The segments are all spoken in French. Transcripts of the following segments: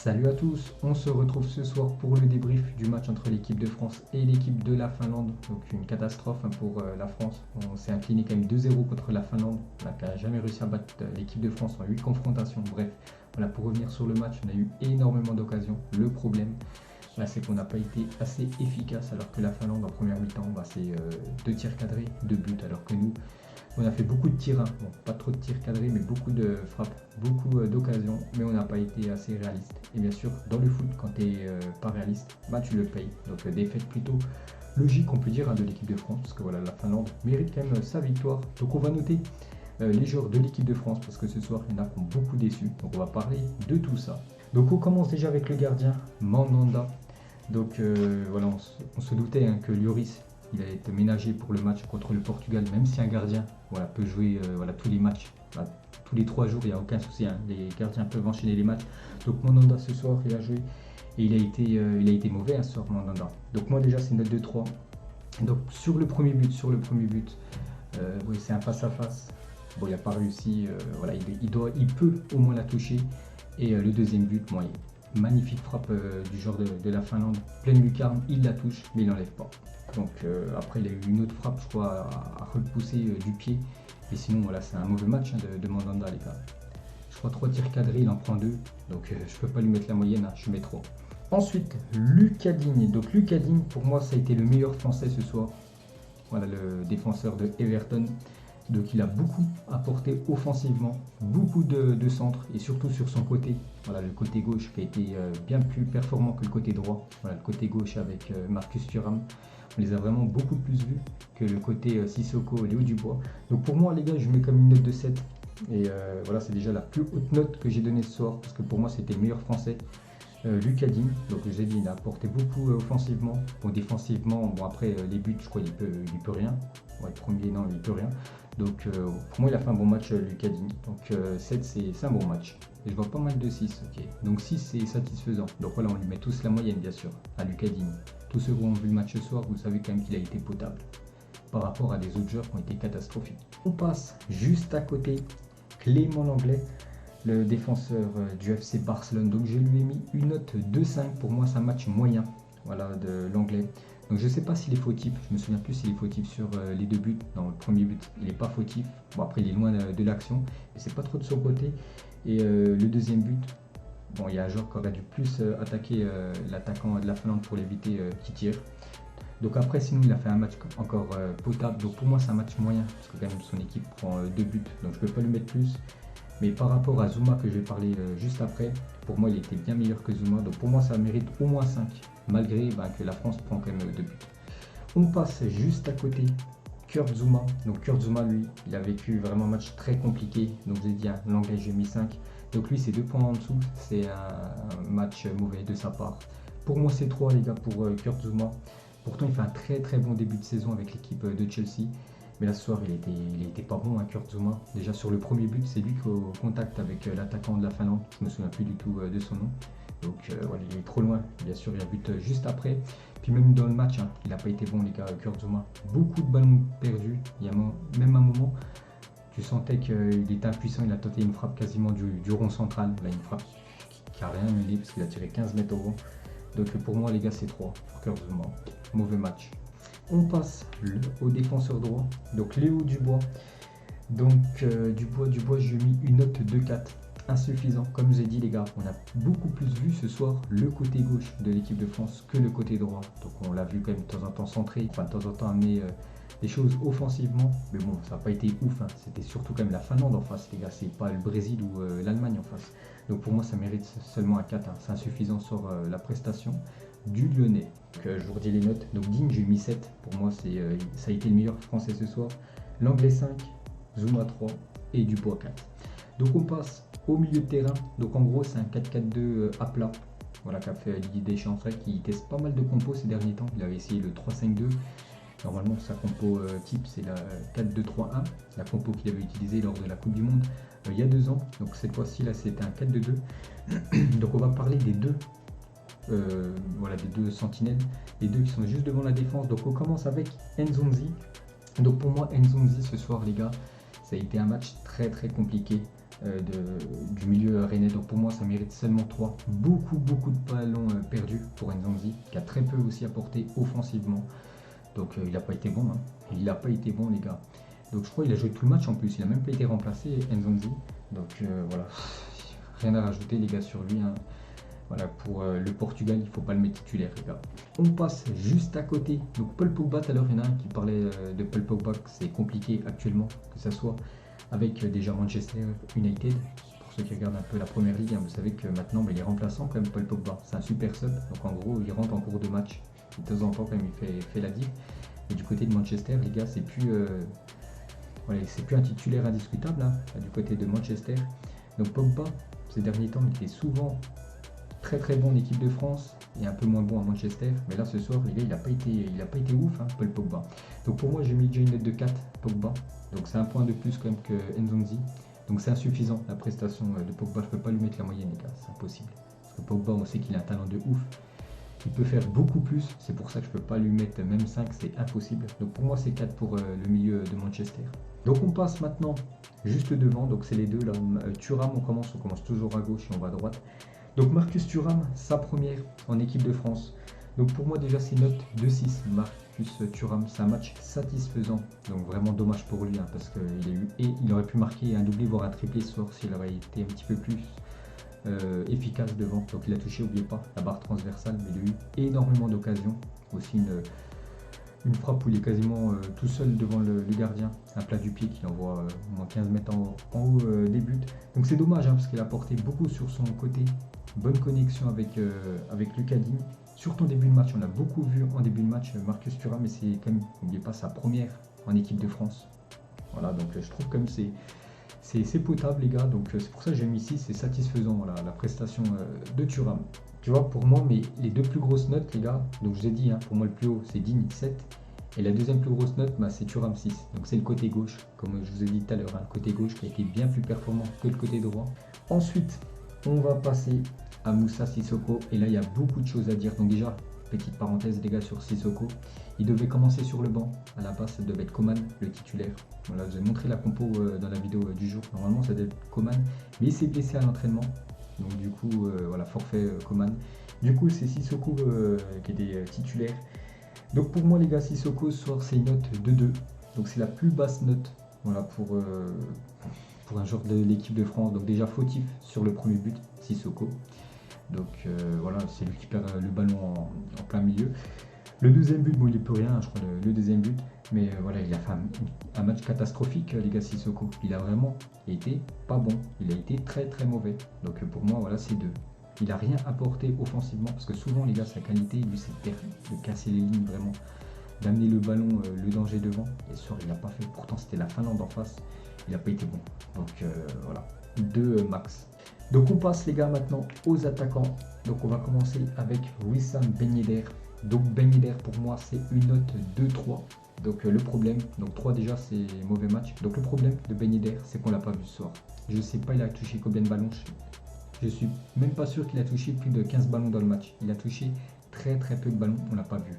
Salut à tous, on se retrouve ce soir pour le débrief du match entre l'équipe de France et l'équipe de la Finlande. Donc une catastrophe pour la France. On s'est incliné quand même 2-0 contre la Finlande. On n'a jamais réussi à battre l'équipe de France en 8 confrontations. Bref, voilà, pour revenir sur le match, on a eu énormément d'occasions. Le problème, c'est qu'on n'a pas été assez efficace alors que la Finlande en première mi-temps, c'est 2 tirs cadrés, 2 buts, alors que nous, on a fait beaucoup de tirs, bon, pas trop de tirs cadrés, mais beaucoup de frappes, beaucoup d'occasions, mais on n'a pas été assez réaliste. Et bien sûr, dans le foot, quand tu n'es pas réaliste, tu le payes. Donc défaite plutôt logique, on peut dire, de l'équipe de France, parce que voilà, la Finlande mérite quand même sa victoire. Donc on va noter les joueurs de l'équipe de France, parce que ce soir, il y en a qui ont beaucoup déçu. Donc on va parler de tout ça. Donc on commence déjà avec le gardien, Mandanda. Donc voilà, on se doutait que Lloris, il a été ménagé pour le match contre le Portugal, même si un gardien peut jouer tous les matchs, tous les 3 jours, il n'y a aucun souci, les gardiens peuvent enchaîner les matchs. Donc Mandanda ce soir, il a joué et il a été mauvais ce soir, Mandanda. Donc moi déjà c'est une note de 3. Donc sur le premier but, oui, c'est un face à face. Bon, il n'a pas réussi, il peut au moins la toucher. Et le deuxième but, magnifique frappe du joueur de la Finlande, pleine lucarne, il la touche, mais il n'enlève pas. Donc après, il a eu une autre frappe, je crois, à repousser du pied. Et sinon, voilà, c'est un mauvais match de Mandanda, les gars. Je crois 3 tirs cadrés, il en prend 2. Donc je ne peux pas lui mettre la moyenne, je mets 3. Ensuite, Lucas Digne. Donc Lucas Digne, pour moi, ça a été le meilleur français ce soir. Voilà, le défenseur de Everton. Donc il a beaucoup apporté offensivement, beaucoup de centres et surtout sur son côté. Voilà, le côté gauche qui a été bien plus performant que le côté droit. Voilà, le côté gauche avec Marcus Thuram. On les a vraiment beaucoup plus vus que le côté Sissoko et Léo Dubois. Donc pour moi les gars, je mets comme une note de 7. Et voilà, c'est déjà la plus haute note que j'ai donnée ce soir parce que pour moi c'était le meilleur français. Lucas Digne, donc je vous ai dit, il a apporté beaucoup offensivement. Bon, défensivement, après les buts, je crois il peut rien. Ouais, le premier, non, il peut rien. Donc pour moi il a fait un bon match, Lucas Digne. Donc 7 c'est un bon match. Et je vois pas mal de 6, ok. Donc 6 c'est satisfaisant. Donc voilà, on lui met tous la moyenne bien sûr à Lucas Digne. Tous ceux qui ont vu le match ce soir, vous savez quand même qu'il a été potable par rapport à des autres joueurs qui ont été catastrophiques. On passe juste à côté, Clément Lenglet, le défenseur du FC Barcelone. Donc je lui ai mis une note de 5. Pour moi c'est un match moyen, voilà, de Lenglet. Donc je ne sais pas s'il est fautif, je me souviens plus s'il est fautif sur les 2 buts. Dans le premier but, il n'est pas fautif. Bon, après il est loin de l'action, mais c'est pas trop de son côté. Et le deuxième but, bon, il y a un joueur qui aurait dû plus attaquer l'attaquant de la Finlande pour l'éviter qu'il tire. Donc après, sinon il a fait un match encore potable. Donc pour moi c'est un match moyen, parce que quand même son équipe prend 2 buts, donc je ne peux pas lui mettre plus. Mais par rapport à Zouma que je vais parler juste après, pour moi il était bien meilleur que Zouma. Donc pour moi ça mérite au moins 5, malgré que la France prend quand même 2 buts. On passe juste à côté, Kurt Zouma. Donc Kurt Zouma, lui, il a vécu vraiment un match très compliqué. Donc j'ai dit, l'anglais j'ai mis 5. Donc lui c'est 2 points en dessous, c'est un match mauvais de sa part. Pour moi c'est 3 les gars pour Kurt Zouma. Pourtant il fait un très très bon début de saison avec l'équipe de Chelsea. Mais là ce soir il était pas bon, Kurt Zouma. Déjà sur le premier but, c'est lui qui est au contact avec l'attaquant de la Finlande. Je me souviens plus du tout de son nom. Donc voilà, il est trop loin. Bien sûr, il y a but juste après. Puis même dans le match, il n'a pas été bon les gars, Kurt Zouma. Beaucoup de ballons perdus. Il y a même un moment, tu sentais qu'il était impuissant. Il a tenté une frappe quasiment du rond central. Là, une frappe qui n'a rien mené parce qu'il a tiré 15 mètres au rond. Donc pour moi les gars, c'est 3 pour Kurt Zouma. Mauvais match. On passe au défenseur droit, donc Léo Dubois. Donc Dubois, je lui ai mis une note de 4, insuffisant. Comme je vous ai dit les gars, on a beaucoup plus vu ce soir le côté gauche de l'équipe de France que le côté droit. Donc on l'a vu quand même de temps en temps centré, de temps en temps amener des choses offensivement. Mais bon, ça n'a pas été ouf, c'était surtout quand même la Finlande en face les gars, c'est pas le Brésil ou l'Allemagne en face. Donc pour moi ça mérite seulement un 4, c'est insuffisant sur la prestation du Lyonnais. Donc, je vous redis les notes. Donc Digne, j'ai mis 7. Pour moi, ça a été le meilleur français ce soir. Lenglet 5, Zouma 3 et Dubois 4. Donc on passe au milieu de terrain. Donc en gros, c'est un 4-4-2 à plat. Voilà, qu'a fait Didier Deschamps, qui teste pas mal de compos ces derniers temps. Il avait essayé le 3-5-2. Normalement, sa compo type, c'est la 4-2-3-1. La compo qu'il avait utilisée lors de la Coupe du Monde il y a 2 ans. Donc cette fois-ci, là, c'était un 4-2-2. Donc on va parler des deux. Des 2 sentinelles, les 2 qui sont juste devant la défense. Donc on commence avec Nzonzi. Donc pour moi Nzonzi ce soir les gars, ça a été un match très très compliqué. du milieu rennais. Donc pour moi, ça mérite seulement 3. Beaucoup de ballons perdus pour Nzonzi, qui a très peu aussi apporté offensivement. Donc il n'a pas été bon. Hein. Il n'a pas été bon, les gars. Donc je crois qu'il a joué tout le match en plus. Il n'a même pas été remplacé, Nzonzi. Donc voilà, rien à rajouter, les gars, sur lui. Hein. Voilà, pour le Portugal, il ne faut pas le mettre titulaire, les gars. On passe juste à côté. Donc Paul Pogba, tout à l'heure, il y en a un qui parlait de Paul Pogba, que c'est compliqué actuellement, que ce soit avec déjà Manchester United. Pour ceux qui regardent un peu la première ligue, hein, vous savez que maintenant, il est remplaçant quand même, Paul Pogba. C'est un super sub. Donc en gros, il rentre en cours de match. De temps en temps, quand même, il fait la diff. Et du côté de Manchester, les gars, c'est plus un titulaire indiscutable, hein, du côté de Manchester. Donc Pogba, ces derniers temps, il était souvent très bon en équipe de France et un peu moins bon à Manchester. Mais là, ce soir, les gars, il n'a pas été ouf, hein, Paul Pogba. Donc pour moi, j'ai mis déjà une note de 4, Pogba. Donc c'est un point de plus quand même que Nzonzi. Donc c'est insuffisant, la prestation de Pogba. Je ne peux pas lui mettre la moyenne, les gars, c'est impossible. Parce que Pogba, on sait qu'il a un talent de ouf. Il peut faire beaucoup plus, c'est pour ça que je ne peux pas lui mettre même 5, c'est impossible. Donc pour moi, c'est 4 pour le milieu de Manchester. Donc on passe maintenant juste devant, donc c'est les deux là. Thuram, on commence toujours à gauche et on va à droite. Donc Marcus Thuram, sa première en équipe de France. Donc pour moi déjà c'est note de 6. Marcus Thuram, c'est un match satisfaisant. Donc vraiment dommage pour lui, hein, parce qu'il aurait pu marquer un doublé voire un triplé ce soir s'il aurait été un petit peu plus efficace devant. Donc il a touché, n'oubliez pas, la barre transversale, mais il a eu énormément d'occasions. Aussi une frappe où il est quasiment tout seul devant le gardien, un plat du pied qui envoie au moins 15 mètres en haut des buts. Donc c'est dommage, hein, parce qu'il a apporté beaucoup sur son côté. Bonne connexion avec Lucas Digne. Surtout en début de match, on a beaucoup vu en début de match Marcus Thuram, mais c'est quand même, n'oubliez pas, sa première en équipe de France. Voilà, donc je trouve comme c'est potable, les gars. Donc c'est pour ça que j'ai mis ici, c'est satisfaisant, voilà, la prestation de Thuram. Tu vois, pour moi, mais les deux plus grosses notes, les gars, donc je vous ai dit, hein, pour moi le plus haut c'est Digne 7. Et la deuxième plus grosse note, c'est Thuram 6. Donc c'est le côté gauche, comme je vous ai dit tout à l'heure, hein, le côté gauche qui a été bien plus performant que le côté droit. Ensuite, on va passer à Moussa Sissoko. Et là, il y a beaucoup de choses à dire. Donc déjà, petite parenthèse, les gars, sur Sissoko. Il devait commencer sur le banc. À la base, ça devait être Coman, le titulaire. Voilà, je vous ai montré la compo dans la vidéo du jour. Normalement, ça devait être Coman. Mais il s'est blessé à l'entraînement. Donc du coup, voilà, forfait Coman. Du coup, c'est Sissoko qui était titulaire. Donc pour moi, les gars, Sissoko, ce soir, c'est une note de 2. Donc c'est la plus basse note, voilà, pour un joueur de l'équipe de France. Donc déjà fautif sur le premier but, Sissoko. Donc voilà, c'est lui qui perd le ballon en plein milieu. Le deuxième but, bon, il n'y peut rien, je crois, le deuxième but. Mais voilà, il a fait un match catastrophique, les gars, Sissoko. Il a vraiment été pas bon. Il a été très mauvais. Donc pour moi, voilà, c'est 2. Il n'a rien apporté offensivement, parce que souvent, les gars, sa qualité, lui, c'est de casser les lignes, vraiment, d'amener le ballon, le danger devant. Et ce soir, il n'a pas fait. Pourtant, c'était la Finlande en face. Il n'a pas été bon. Donc voilà, 2 max. Donc on passe, les gars, maintenant aux attaquants. Donc on va commencer avec Wissam Ben Yedder. Donc Ben Yedder, pour moi, c'est une note de 3. Donc le problème, donc 3 déjà, c'est mauvais match. Donc le problème de Ben Yedder, c'est qu'on l'a pas vu ce soir. Je sais pas, il a touché combien de ballons. Je suis même pas sûr qu'il a touché plus de 15 ballons dans le match. Il a touché très peu de ballons, on l'a pas vu.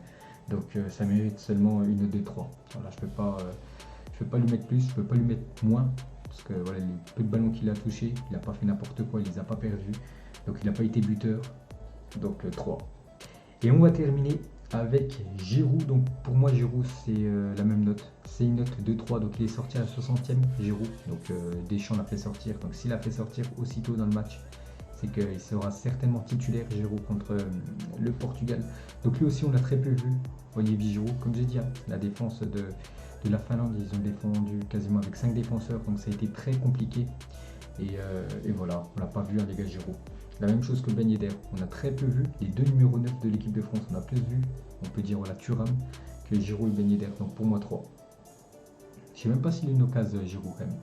Donc ça mérite seulement une note de 3. Voilà, je peux pas lui mettre plus, je peux pas lui mettre moins. Parce que voilà, les peu de ballons qu'il a touchés, il n'a pas fait n'importe quoi, il les a pas perdus. Donc il n'a pas été buteur. Donc 3. Et on va terminer avec Giroud. Donc pour moi, Giroud, c'est la même note. C'est une note de 3. Donc il est sorti à la 60e, Giroud. Donc Deschamps l'a fait sortir. Donc s'il l'a fait sortir aussitôt dans le match, c'est qu'il sera certainement titulaire, Giroud, contre le Portugal. Donc lui aussi, on l'a très peu vu, Olivier Giroud. Comme j'ai dit, hein, la défense de la Finlande, ils ont défendu quasiment avec 5 défenseurs. Donc ça a été très compliqué. Et voilà, on l'a pas vu, hein, les gars, Giroud. La même chose que Ben Yedder, on a très peu vu les deux numéros 9 de l'équipe de France, on a plus vu, on peut dire voilà, Thuram que Giroud et Ben Yedder, donc pour moi 3. Je sais même pas s'il a une occasion, Giroud, quand même.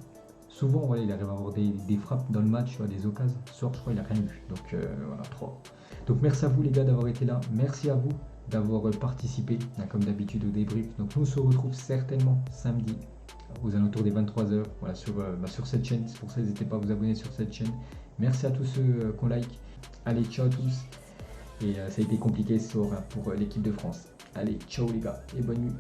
Souvent, voilà, il arrive à avoir des frappes dans le match, des occasions. Ce soir, je crois qu'il n'a rien eu, donc voilà, 3. Donc merci à vous, les gars, d'avoir été là, merci à vous d'avoir participé, comme d'habitude, au débrief. Donc nous on se retrouve certainement samedi aux alentours des 23h, voilà, sur cette chaîne. C'est pour ça, n'hésitez pas à vous abonner sur cette chaîne. Merci à tous ceux qui ont like. Allez, ciao à tous. Et ça a été compliqué ce soir pour l'équipe de France. Allez, ciao les gars et bonne nuit.